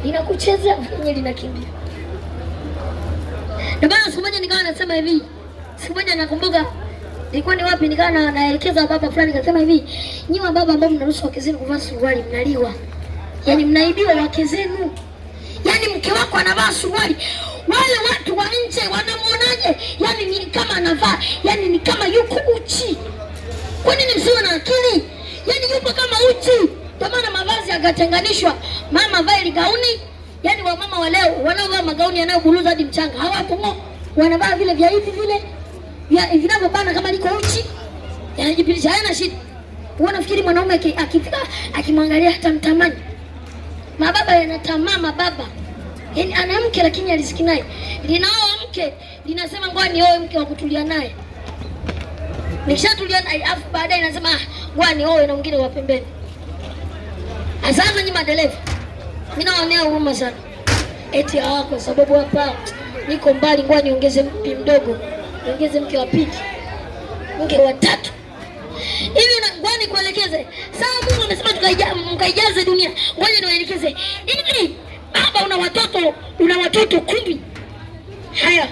linakucheza venye linakimbia. Ndio maana siku moja nikawa nasema hivi, siku moja nakumbuka nilikuwa ni wapi, nikawa naelekeza baba fulani, nikasema hivi, nyinyi baba ambao mnaruhusu wake zenu kuvaa suruali mnaliwa, yaani mnaibiwa wake zenu. Yaani mke wako anavaa suruali, wale watu wa nje wanamuonaje? Yaani ni kama anavaa, yaani ni kama yuko uchi. Kwa nini msiwe na akili? Yaani yupo kama uchi. Kwa maana mavazi yakatenganishwa, mama vae gauni. Yaani wamama wa leo wanaovaa magauni yanayobuluza hadi mchanga hawapo, wanavaa vile vya hivi vile vinavyobana kama liko uchi, yanajipitisha, hayana shida. Unafikiri mwanaume akifika akimwangalia hata mtamani? Mababa yanatamaa, mababa yaani ana mke lakini aliziki naye, linao mke linasema ngoja nioe mke wa kutulia naye, nikishatulia naye afu baadaye nasema ngoja nioe na mwingine wa pembeni. Asante nyinyi madereva, mimi naonea huruma sana, eti hawako sababu hapa niko mbali, ngoja niongeze mpi mdogo, niongeze mke wa pili, mke wa tatu hivi. Ngoja nikuelekeze sawa. Mungu amesema mkaijaze dunia, ngoja niwaelekeze hivi. Baba una watoto 10. Haya,